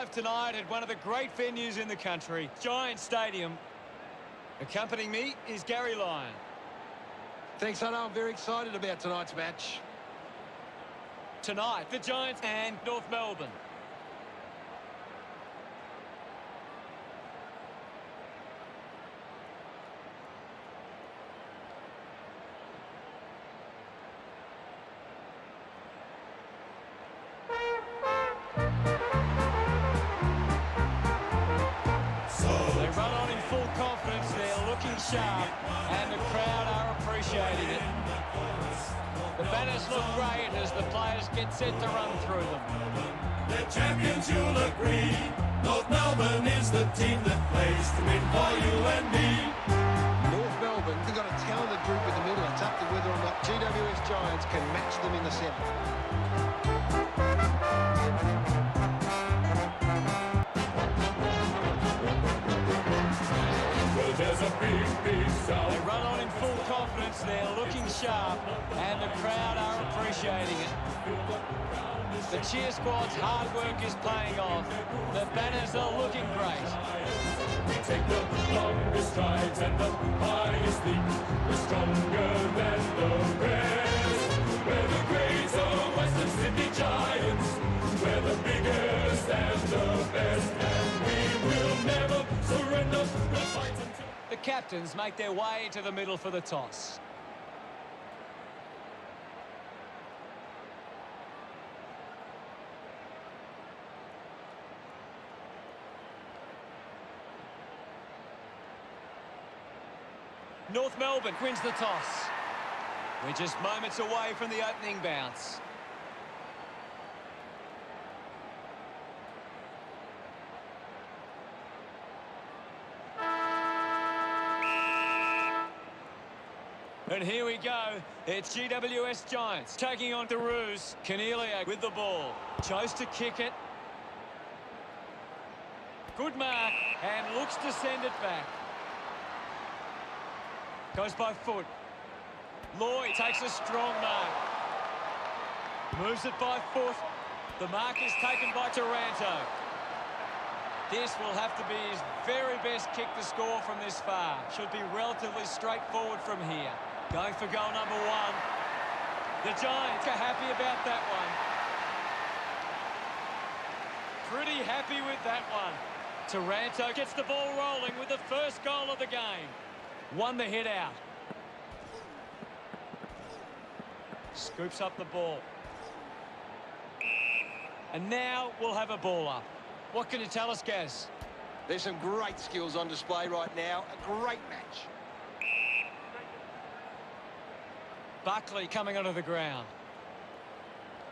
kickoff tonight at one of the great venues in the country, Giant Stadium. Accompanying me is Gary Lyon. Thanks, Hunter. I'm very excited about tonight's match. Tonight, the Giants and North Melbourne. They run on in full confidence. They're looking sharp, and the crowd are appreciating it. The banners look great as the players get set to run through them. They're champions, you'll agree. North Melbourne is the team that plays to win for you and me. North Melbourne, they've got a talented group in the middle. It's up to whether or not GWS Giants can match them in the centre. There's a big sound. They run on in full confidence, they're looking sharp, and the crowd are appreciating it. The cheer squad's hard work is paying off. The banners are looking great. We take the longest strides and the highest leap. We're stronger than the rest. We're the great of Western Sydney Giants. We're the biggest and the best, and we will never surrender. We'll fight until... The captains make their way to the middle for the toss. North Melbourne wins the toss. We're just moments away from the opening bounce. And here we go. It's GWS Giants taking on the Roos. Cornelia with the ball. Chose to kick it. Good mark. And looks to send it back. Goes by foot. Lloyd takes a strong mark. Moves it by foot. The mark is taken by Taranto. This will have to be his very best kick to score from this far. Should be relatively straightforward from here. Going for goal number one. The Giants are happy about that one. Pretty happy with that one. Taranto gets the ball rolling with the first goal of the game. Won the hit out. Scoops up the ball. And now we'll have a ball up. What can you tell us, Gaz? There's some great skills on display right now. A great match. Buckley coming onto the ground.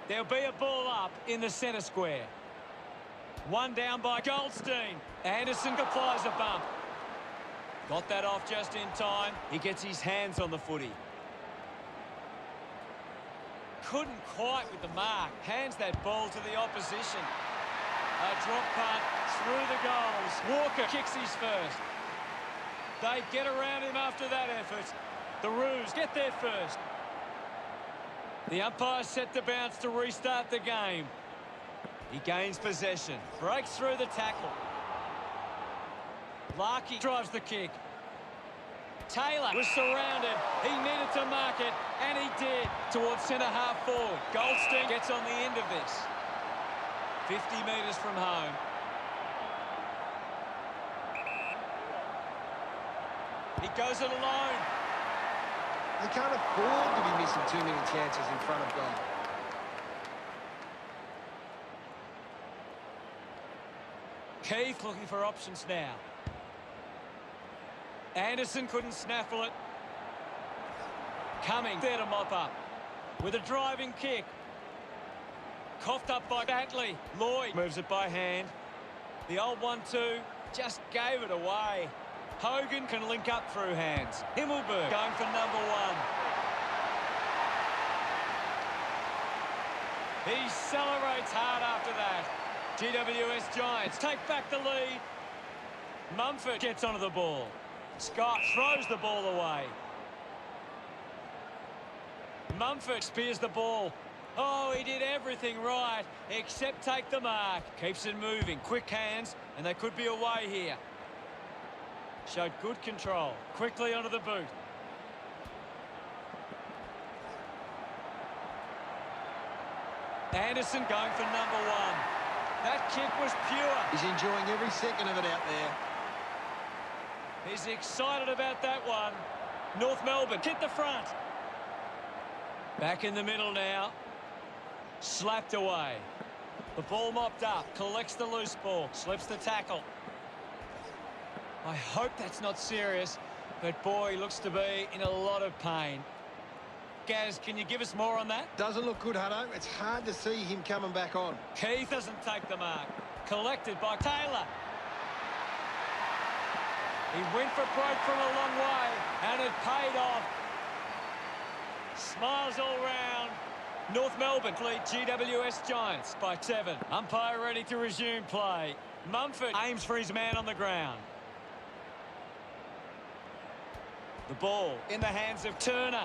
There'll be a ball up in the centre square. One down by Goldstein. Anderson applies a bump. Got that off just in time. He gets his hands on the footy. Couldn't quite with the mark. Hands that ball to the opposition. A drop punt through the goals. Walker kicks his first. They get around him after that effort. The Roos get there first. The umpire set the bounce to restart the game. He gains possession. Breaks through the tackle. Larkey drives the kick. Taylor was surrounded. He needed to mark it, and he did. Towards centre-half forward. Goldstein gets on the end of this. 50 metres from home. He goes it alone. They can't afford to be missing too many chances in front of goal. Keith looking for options now. Anderson couldn't snaffle it. Cumming there to mop up. With a driving kick. Coughed up by Batley. Lloyd moves it by hand. The old 1-2 just gave it away. Hogan can link up through hands. Himmelberg going for number one. He celebrates hard after that. GWS Giants take back the lead. Mumford gets onto the ball. Scott throws the ball away. Mumford spears the ball. Oh, he did everything right, except take the mark. Keeps it moving. Quick hands, and they could be away here. Showed good control. Quickly onto the boot. Anderson going for number one. That kick was pure. He's enjoying every second of it out there. He's excited about that one. North Melbourne hit the front. Back in the middle now. Slapped away. The ball mopped up. Collects the loose ball. Slips the tackle. I hope that's not serious, but boy, he looks to be in a lot of pain. Gaz, can you give us more on that? Doesn't look good, Hutto. It's hard to see him coming back on. Keith doesn't take the mark. Collected by Taylor. He went for broke from a long way, and it paid off. Smiles all round. North Melbourne lead GWS Giants by 7. Umpire ready to resume play. Mumford aims for his man on the ground. The ball in the hands of Turner.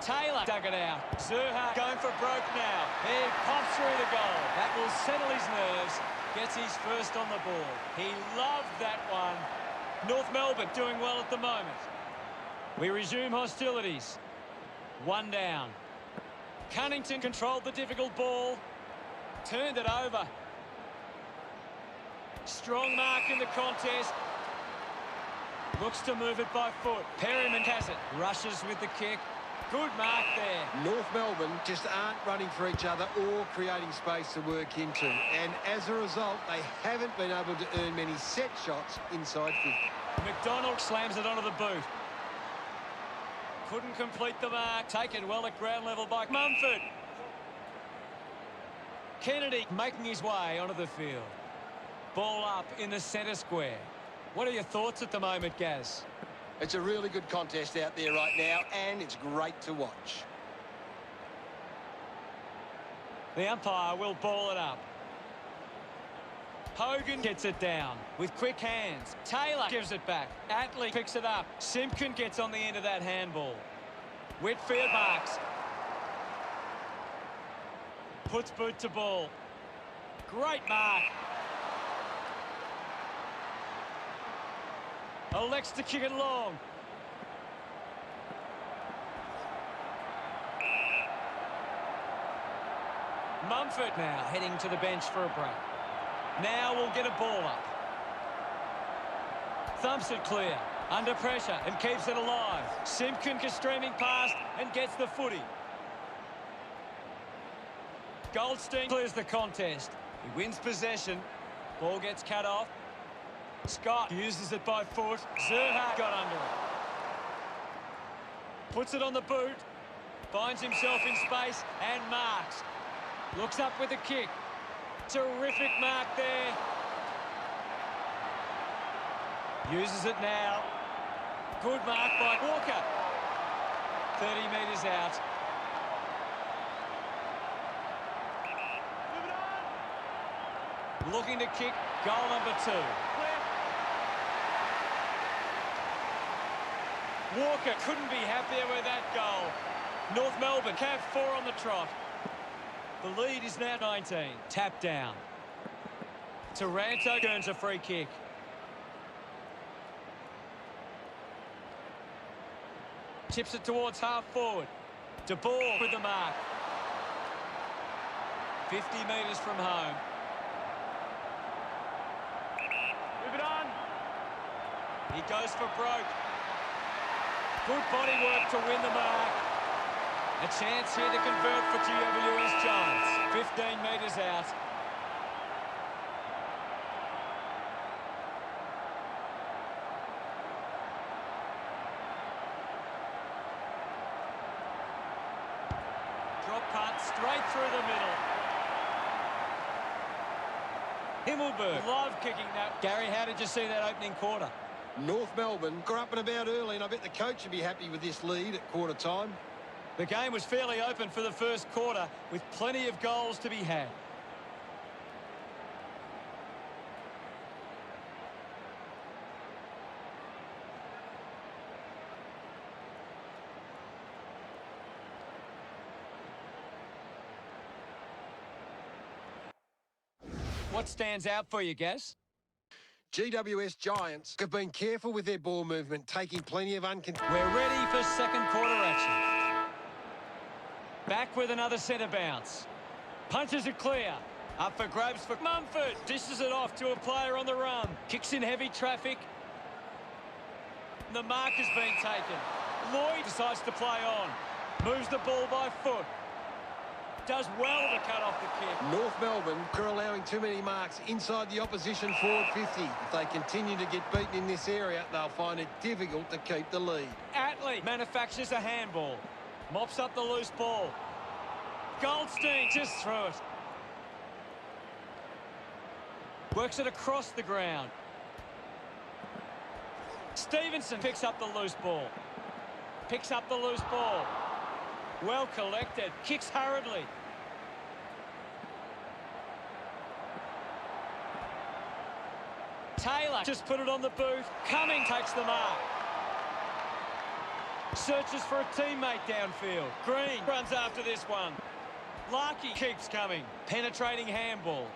Taylor dug it out. Zerha going for broke now. He pops through the goal. That will settle his nerves. Gets his first on the ball. He loved that one. North Melbourne doing well at the moment. We resume hostilities. One down. Cunnington controlled the difficult ball. Turned it over. Strong mark in the contest. Looks to move it by foot. Perryman has it. Rushes with the kick. Good mark there. North Melbourne just aren't running for each other or creating space to work into. And as a result, they haven't been able to earn many set shots inside 50. McDonald slams it onto the boot. Couldn't complete the mark. Taken well at ground level by Mumford. Kennedy making his way onto the field. Ball up in the centre square. What are your thoughts at the moment, Gaz? It's a really good contest out there right now, and it's great to watch. The umpire will ball it up. Hogan gets it down with quick hands. Taylor gives it back. Atley picks it up. Simpkin gets on the end of that handball. Whitfield marks. Puts boot to ball. Great mark. Elects to kick it long. Mumford now heading to the bench for a break. Now we'll get a ball up. Thumps it clear. Under pressure and keeps it alive. Simpkin is streaming past and gets the footy. Goldstein clears the contest. He wins possession. Ball gets cut off. Scott uses it by foot. Zerha got under it. Puts it on the boot. Finds himself in space and marks. Looks up with a kick. Terrific mark there. Uses it now. Good mark by Walker. 30 metres out. Looking to kick goal number 2. Walker couldn't be happier with that goal. North Melbourne have 4 on the trot. The lead is now 19. Tap down. Taranto earns a free kick. Tips it towards half forward. De Boer with the mark. 50 metres from home. Move it on. He goes for broke. Good body work to win the mark. A chance here to convert for GWS Giants. 15 metres out. Drop punt straight through the middle. Himmelberg loved kicking that. Gary, how did you see that opening quarter? North Melbourne got up and about early, and I bet the coach would be happy with this lead at quarter time. The game was fairly open for the first quarter with plenty of goals to be had. What stands out for you, Gaz? GWS Giants have been careful with their ball movement, taking plenty of We're ready for second quarter action. Back with another centre bounce. Punches it clear. Up for grabs for Mumford. Dishes it off to a player on the run. Kicks in heavy traffic. The mark has been taken. Lloyd decides to play on. Moves the ball by foot. Does well to cut off the kick. North Melbourne are allowing too many marks inside the opposition forward 50. If they continue to get beaten in this area, they'll find it difficult to keep the lead. Atley manufactures a handball. Mops up the loose ball. Goldstein just threw it. Works it across the ground. Stevenson picks up the loose ball. Picks up the loose ball. Well collected. Kicks hurriedly. Taylor just put it on the boot. Cumming takes the mark. Searches for a teammate downfield. Green runs after this one. Larkey keeps coming. Penetrating handball.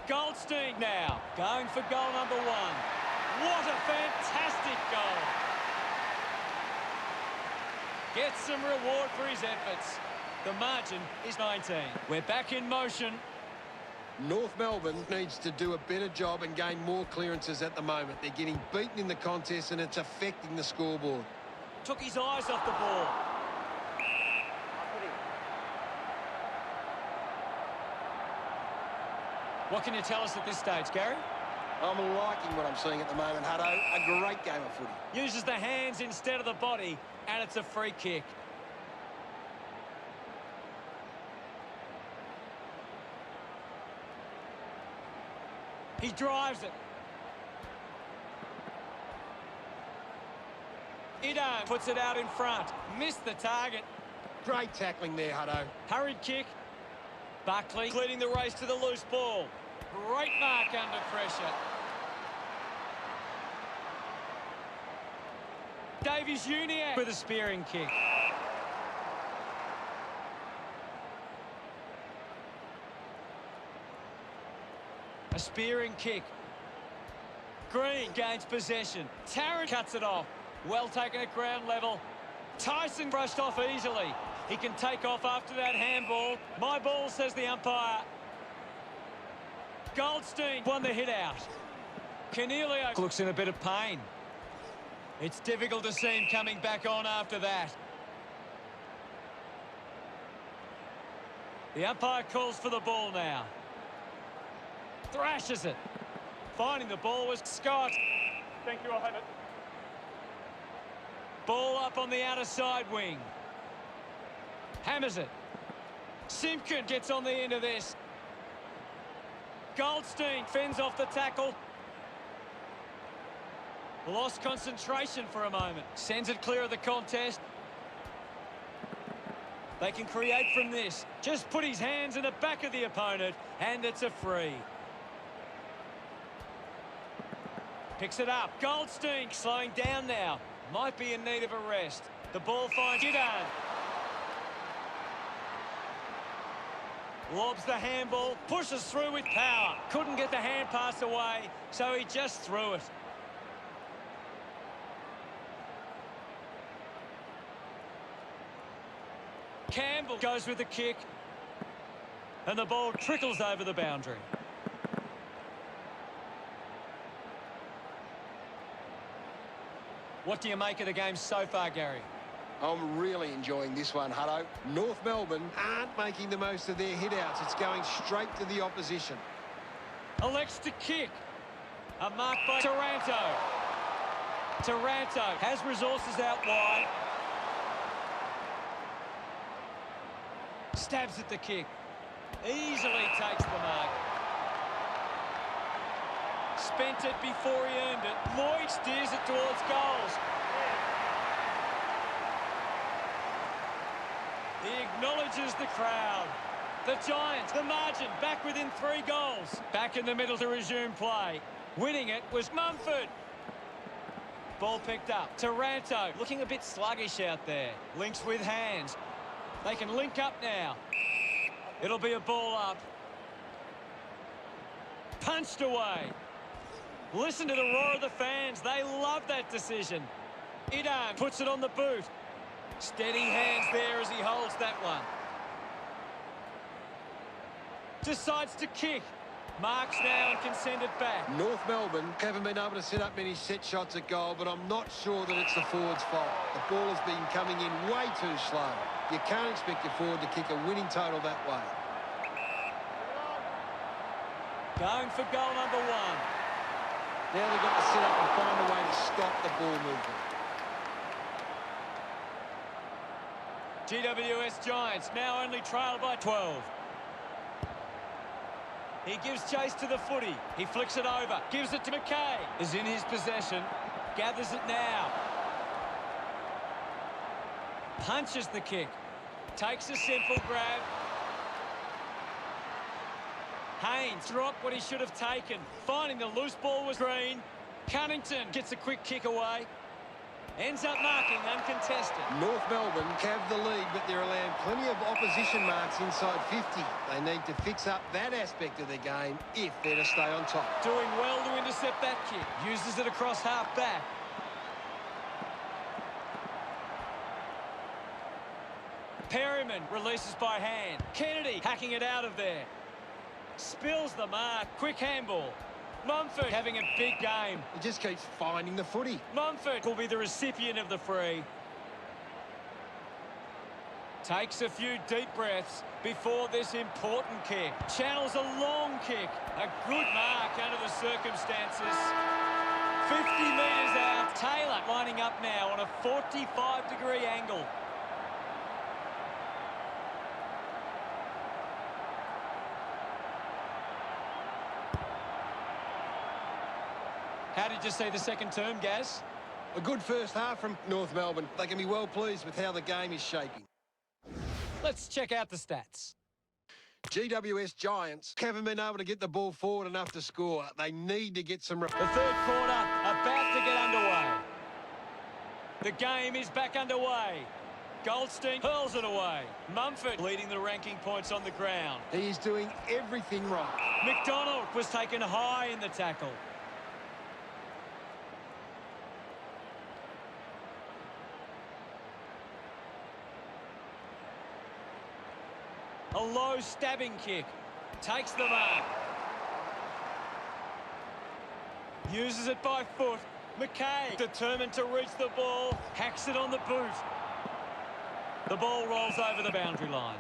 Goldstein now. Going for goal number 1. What a fantastic goal. Gets some reward for his efforts. The margin is 19. We're back in motion. North Melbourne needs to do a better job and gain more clearances at the moment. They're getting beaten in the contest and it's affecting the scoreboard. Took his eyes off the ball. What can you tell us at this stage, Gary? I'm liking what I'm seeing at the moment, Hutto. A great game of footy. Uses the hands instead of the body, and it's a free kick. He drives it. Idan puts it out in front. Missed the target. Great tackling there, Hutto. Hurried kick. Buckley leading the race to the loose ball. Great mark under pressure. Davies-Uniacke with a spearing kick. A spearing kick. Green gains possession. Tarrant cuts it off. Well taken at ground level. Tyson brushed off easily. He can take off after that handball. My ball, says the umpire. Goldstein won the hit out. Cornelio looks in a bit of pain. It's difficult to see him coming back on after that. The umpire calls for the ball now. Thrashes it. Finding the ball was Scott. Thank you, I'll have it. Ball up on the outer side wing. Hammers it. Simpkin gets on the end of this. Goldstein fends off the tackle. Lost concentration for a moment. Sends it clear of the contest. They can create from this. Just put his hands in the back of the opponent, and it's a free. Picks it up. Goldstein slowing down now. Might be in need of a rest. The ball finds Gidan. Lobs the handball. Pushes through with power. Couldn't get the hand pass away, so he just threw it. Campbell goes with the kick. And the ball trickles over the boundary. What do you make of the game so far, Gary? I'm really enjoying this one, Hutto. North Melbourne aren't making the most of their hit-outs. It's going straight to the opposition. Elects to kick. A mark by Taranto. Taranto has resources out wide. Stabs at the kick. Easily takes the mark. Spent it before he earned it. Lloyd steers it towards goals. He acknowledges the crowd. The Giants, the margin, back within 3 goals. Back in the middle to resume play. Winning it was Mumford. Ball picked up. Taranto looking a bit sluggish out there. Links with hands. They can link up now. It'll be a ball up. Punched away. Listen to the roar of the fans. They love that decision. Idan puts it on the boot. Steady hands there as he holds that one. Decides to kick. Marks now and can send it back. North Melbourne haven't been able to set up many set shots at goal, but I'm not sure that it's the forward's fault. The ball has been coming in way too slow. You can't expect your forward to kick a winning total that way. Going for goal number one. Now they've got to set up and find a way to stop the ball movement. GWS Giants now only trail by 12. He gives chase to the Footy. He flicks it over. Gives it to McKay. Is in his possession. Gathers it now. Punches the kick. Takes a simple grab. Haynes dropped what he should have taken. Finding the loose ball was Green. Cunnington gets a quick kick away. Ends up marking uncontested. North Melbourne have the lead, but they're allowing plenty of opposition marks inside 50. They need to fix up that aspect of their game if they're to stay on top. Doing well to intercept that kick. Uses it across half back. Perryman releases by hand. Kennedy hacking it out of there. Spills the mark. Quick handball. Mumford having a big game. He just keeps finding the footy. Mumford will be the recipient of the free. Takes a few deep breaths before this important kick. Channels a long kick. A good mark under the circumstances. 50 metres out. Taylor lining up now on a 45-degree angle. How did you see the second term, Gaz? A good first half from North Melbourne. They can be well pleased with how the game is shaping. Let's check out the stats. GWS Giants haven't been able to get the ball forward enough to score. They need to get some... The third quarter about to get underway. The game is back underway. Goldstein hurls it away. Mumford leading the ranking points on the ground. He is doing everything right. McDonald was taken high in the tackle. A low stabbing kick. Takes the mark. Uses it by foot. McKay determined to reach the ball. Hacks it on the boot. The ball rolls over the boundary line.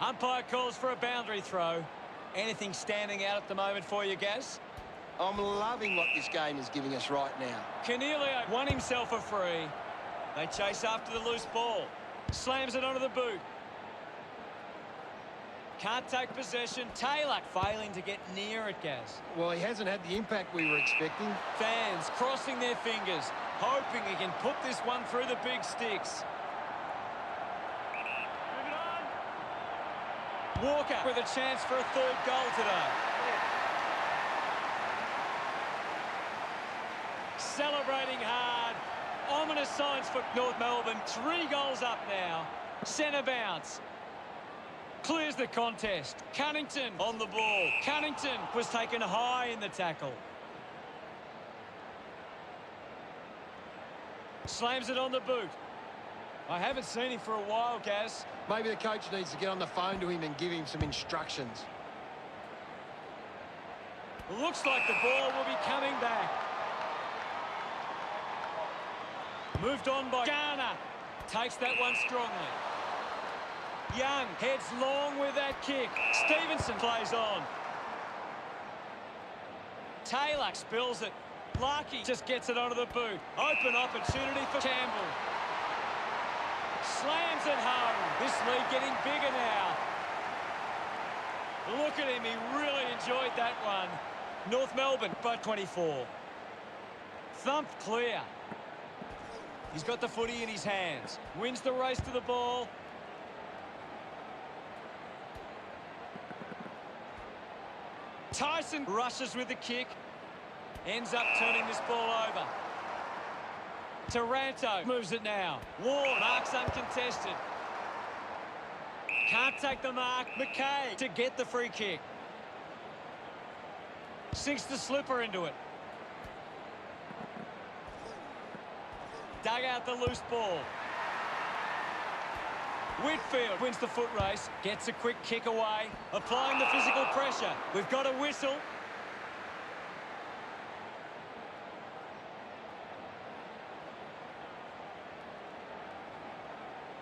Umpire calls for a boundary throw. Anything standing out at the moment for you, Gaz? I'm loving what this game is giving us right now. Canelio won himself a free. They chase after the loose ball. Slams it onto the boot. Can't take possession. Taylor failing to get near it, Gaz. Well, he hasn't had the impact we were expecting. Fans crossing their fingers, hoping he can put this one through the big sticks. Walker with a chance for a third goal today. Celebrating hard. Ominous signs for North Melbourne. 3 goals up now. Centre bounce. Clears the contest. Cunnington on the ball. Cunnington was taken high in the tackle. Slams it on the boot. I haven't seen him for a while, Gaz. Maybe the coach needs to get on the phone to him and give him some instructions. Looks like the ball will be coming back. Moved on by Garner. Takes that one strongly. Young heads long with that kick. Stevenson plays on. Taylor spills it. Larkey just gets it onto the boot. Open opportunity for Campbell. Slams it home. This lead getting bigger now. Look at him. He really enjoyed that one. North Melbourne by 24. Thumped clear. He's got the footy in his hands. Wins the race to the ball. Tyson rushes with the kick. Ends up turning this ball over. Taranto moves it now. Ward marks uncontested. Can't take the mark. McKay to get the free kick. Sinks the slipper into it. Dug out the loose ball. Whitfield wins the foot race. Gets a quick kick away. Applying the physical pressure. We've got a whistle.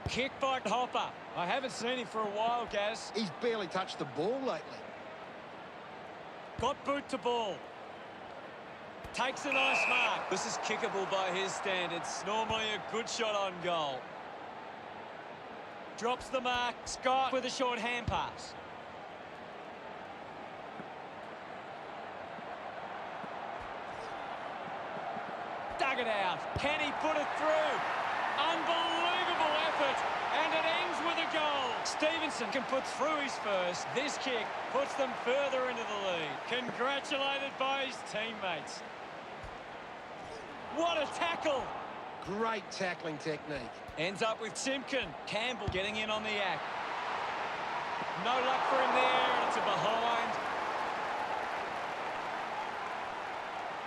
Kick by Hopper. I haven't seen him for a while, Gaz. He's barely touched the ball lately. Got boot to ball. Takes a nice mark. This is kickable by his standards. Normally a good shot on goal. Drops the mark. Scott with a short hand pass. Dug it out. Can he put it through? Unbelievable effort, and it ends with a goal. Stevenson can put through his first. This kick puts them further into the lead. Congratulated by his teammates. What a tackle! Great tackling technique. Ends up with Simpkin. Campbell getting in on the act. No luck for him there, and it's a behind.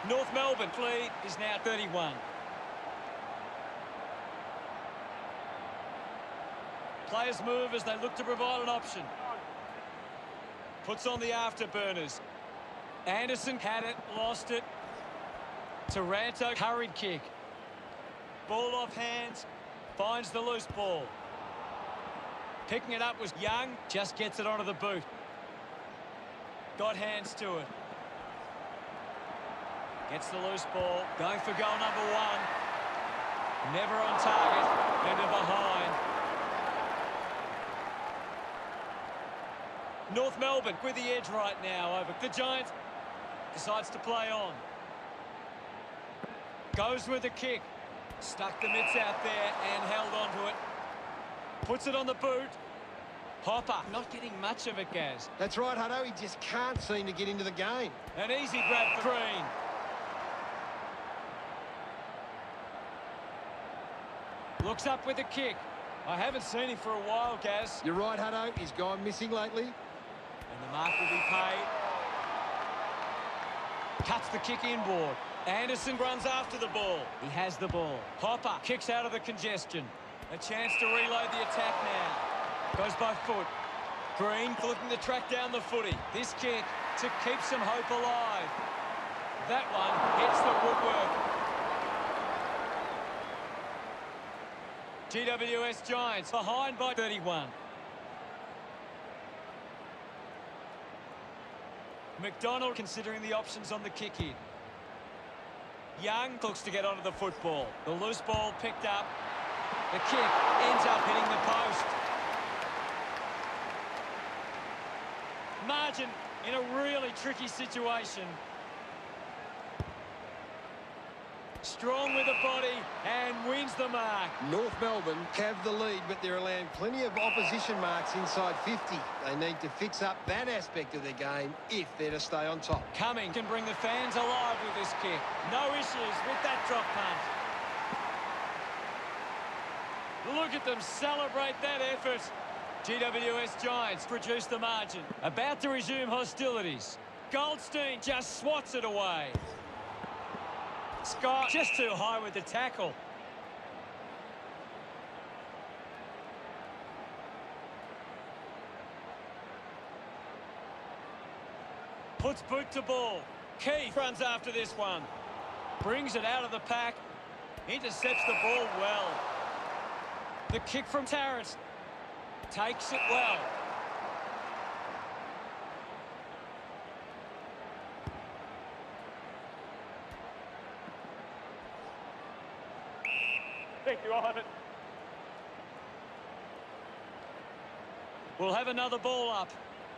North Melbourne lead is now 31. Players move as they look to provide an option. Puts on the afterburners. Anderson had it, lost it. Taranto, hurried kick. Ball off hands, finds the loose ball. Picking it up was Young, just gets it onto the boot. Got hands to it. Gets the loose ball, going for goal number one. Never on target, and a behind. North Melbourne with the edge right now over the Giants. Decides to play on. Goes with the kick. Stuck the mitts out there and held onto it. Puts it on the boot. Hopper not getting much of it, Gaz. That's right, Hutto. He just can't seem to get into the game. An easy grab for Green. Looks up with the kick. I haven't seen him for a while, Gaz. You're right, Hutto. He's gone missing lately. And the mark will be paid. Cuts the kick inboard. Anderson runs after the ball. He has the ball. Hopper kicks out of the congestion. A chance to reload the attack now. Goes by foot. Green looking to track down the footy. This kick to keep some hope alive. That one hits the woodwork. GWS Giants behind by 31. McDonald considering the options on the kick in. Young looks to get onto the football. The loose ball picked up. The kick ends up hitting the post. Margin in a really tricky situation. Strong with the body and wins the mark. North Melbourne have the lead, but they're allowing plenty of opposition marks inside 50. They need to fix up that aspect of their game if they're to stay on top. Cumming can bring the fans alive with this kick. No issues with that drop punt. Look at them celebrate that effort. GWS Giants produce the margin. About to resume hostilities. Goldstein just swats it away. Scott just too high with the tackle. Puts boot to ball. Keith runs after this one. Brings it out of the pack. Intercepts the ball well. The kick from Tarrant. Takes it well. Thank you, Ivan. We'll have another ball up.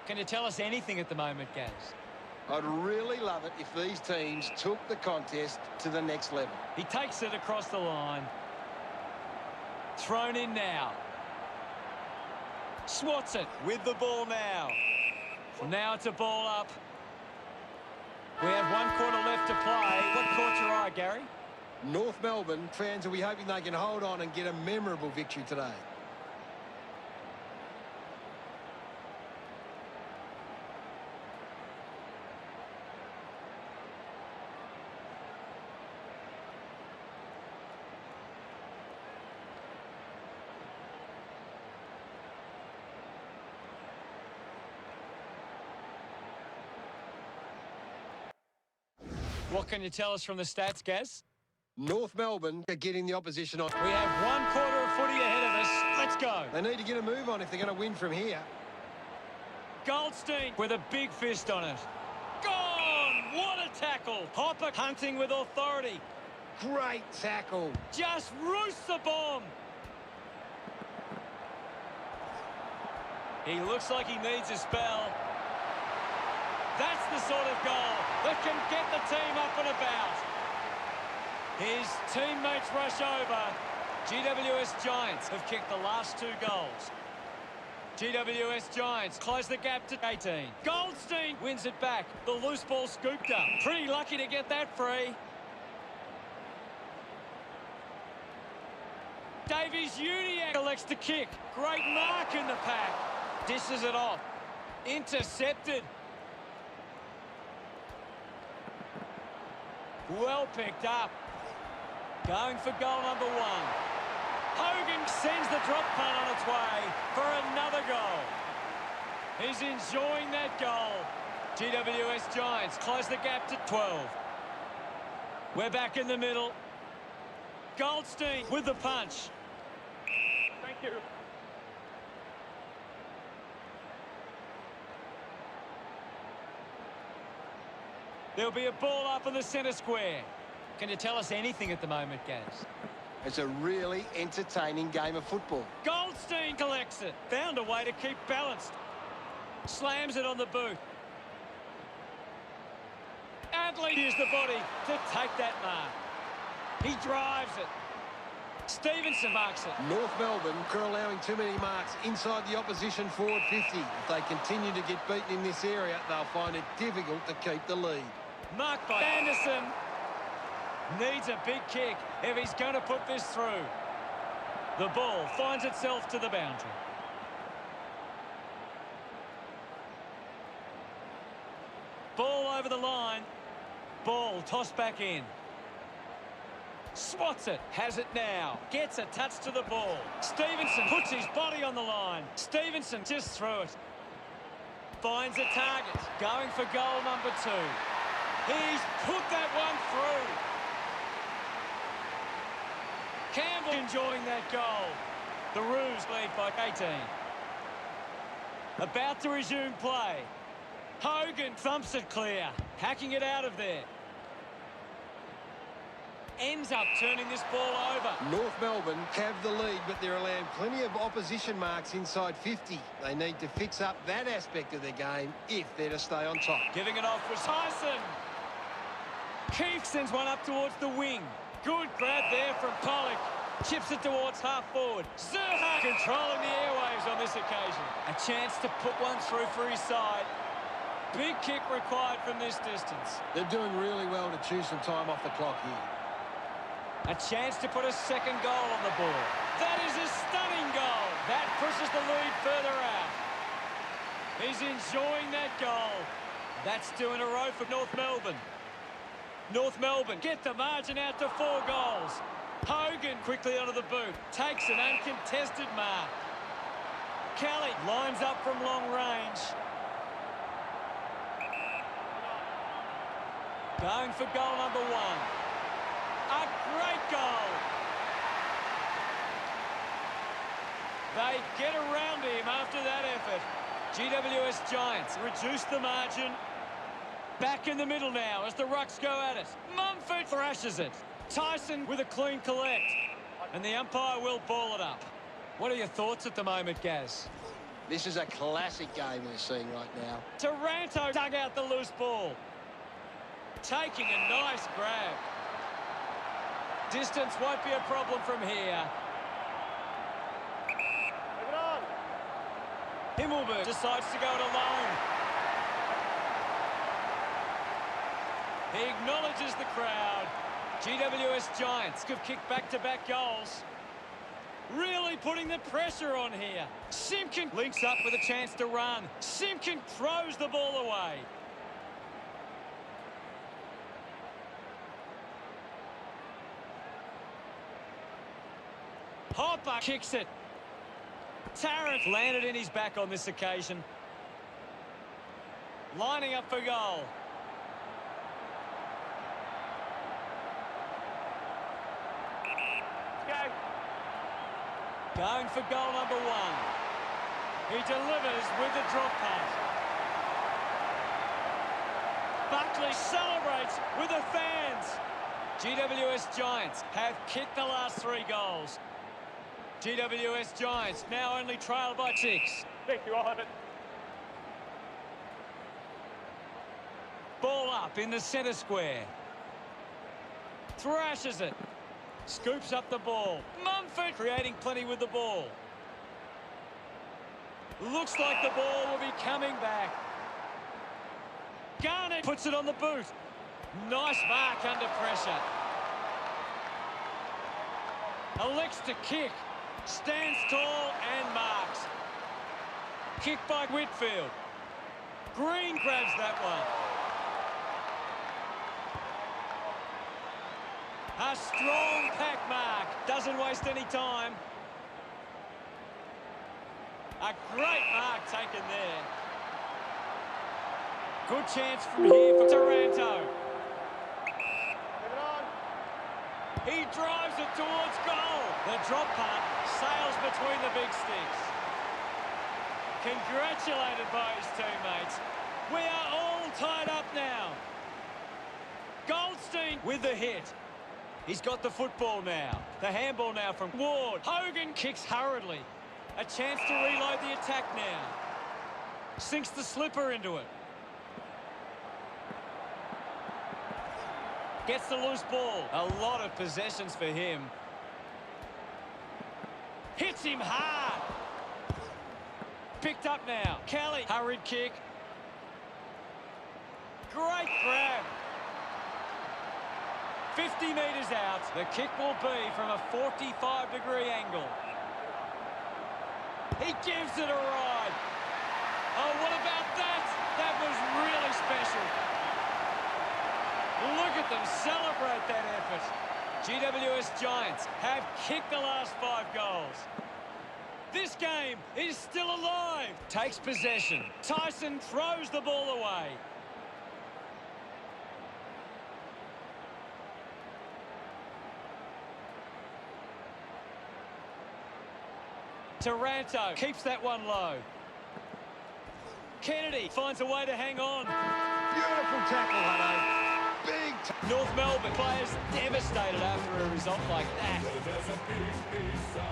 Can you tell us anything at the moment, Gaz? I'd really love it if these teams took the contest to the next level. He takes it across the line. Thrown in now. Swats it with the ball now. Now it's a ball up. We have 1 quarter left to play. What caught your eye, Gary? North Melbourne fans will be hoping they can hold on and get a memorable victory today. What can you tell us from the stats, Gaz? North Melbourne are getting the opposition on. We have 1 quarter of footy ahead of us. Let's go. They need to get a move on if they're going to win from here. Goldstein with a big fist on it. Gone! What a tackle. Hopper hunting with authority. Great tackle. Just roosts the bomb. He looks like he needs a spell. That's the sort of goal that can get the team up and about. His teammates rush over. GWS Giants have kicked the last 2 goals. GWS Giants close the gap to 18. Goldstein wins it back. The loose ball scooped up. Pretty lucky to get that free. Davies-Uniacke elects to kick. Great mark in the pack. Dishes it off. Intercepted. Well picked up. Going for goal number 1. Hogan sends the drop punt on its way for another goal. He's enjoying that goal. GWS Giants close the gap to 12. We're back in the middle. Goldstein with the punch. Thank you. There'll be a ball up in the centre square. Can you tell us anything at the moment, Gaz? It's a really entertaining game of football. Goldstein collects it. Found a way to keep balanced. Slams it on the boot. Adley used the body to take that mark. He drives it. Stevenson marks it. North Melbourne are allowing too many marks inside the opposition forward 50. If they continue to get beaten in this area, they'll find it difficult to keep the lead. Marked by Anderson. Needs a big kick if he's going to put this through. The ball finds itself to the boundary. Ball over the line. Ball tossed back in. Swats it. Has it now. Gets a touch to the ball. Stevenson puts his body on the line. Stevenson just threw it. Finds a target. Going for goal number 2. He's put that one through. Campbell enjoying that goal. The Roos lead by 18. About to resume play. Hogan thumps it clear. Hacking it out of there. Ends up turning this ball over. North Melbourne have the lead, but they're allowing plenty of opposition marks inside 50. They need to fix up that aspect of their game if they're to stay on top. Giving it off was Tyson. Keefe sends one up towards the wing. Good grab there from Pollock. Chips it towards half forward. Zerha controlling the airwaves on this occasion. A chance to put one through for his side. Big kick required from this distance. They're doing really well to chew some time off the clock here. A chance to put a second goal on the board. That is a stunning goal. That pushes the lead further out. He's enjoying that goal. That's 2 in a row for North Melbourne. North Melbourne get the margin out to 4 goals. Hogan quickly onto the boot. Takes an uncontested mark. Kelly lines up from long range. Going for goal number 1. A great goal. They get around him after that effort. GWS Giants reduce the margin. Back in the middle now as the Rucks go at it. Mumford thrashes it. Tyson with a clean collect. And the umpire will ball it up. What are your thoughts at the moment, Gaz? This is a classic game we're seeing right now. Taranto dug out the loose ball. Taking a nice grab. Distance won't be a problem from here. Move it on. Himmelberg decides to go it alone. He acknowledges the crowd. GWS Giants have kicked back-to-back goals. Really putting the pressure on here. Simpkin links up with a chance to run. Simpkin throws the ball away. Hopper kicks it. Tarrant landed in his back on this occasion. Lining up for goal. Go. Going for goal number 1. He delivers with the drop pass. Buckley celebrates with the fans. GWS Giants have kicked the last 3 goals. GWS Giants now only trail by 6. Thank you, I'll have it. Ball up in the centre square. Thrashes it. Scoops up the ball. Mumford creating plenty with the ball. Looks like the ball will be coming back. Garnett puts it on the boot. Nice mark under pressure. Elects to kick. Stands tall and marks. Kick by Whitfield. Green grabs that one. A strong pack mark. Doesn't waste any time. A great mark taken there. Good chance from here for Taranto. Move it on. He drives it towards goal. The drop punt sails between the big sticks. Congratulated by his teammates. We are all tied up now. Goldstein with the hit. He's got the football now. The handball now from Ward. Hogan kicks hurriedly. A chance to reload the attack now. Sinks the slipper into it. Gets the loose ball. A lot of possessions for him. Hits him hard. Picked up now. Kelly. Hurried kick. Great grab. 50 metres out. The kick will be from a 45-degree angle. He gives it a ride. Oh, what about that? That was really special. Look at them celebrate that effort. GWS Giants have kicked the last 5 goals. This game is still alive. Takes possession. Tyson throws the ball away. Taranto keeps that one low. Kennedy finds a way to hang on. Beautiful tackle, Hutto. Big North Melbourne players devastated after a result like that.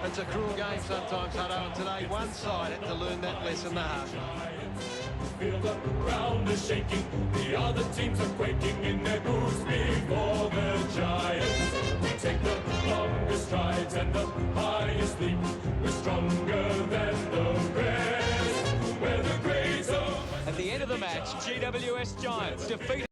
It's a cruel game sometimes, Hutto, and today one side had to learn that lesson the hard way. Feel the ground is shaking, the other teams are quaking in their boots before the Giants. We take the longest strides and the highest leap. We're stronger than the rest. We're the greats of... At the end of the match, GWS Giants defeated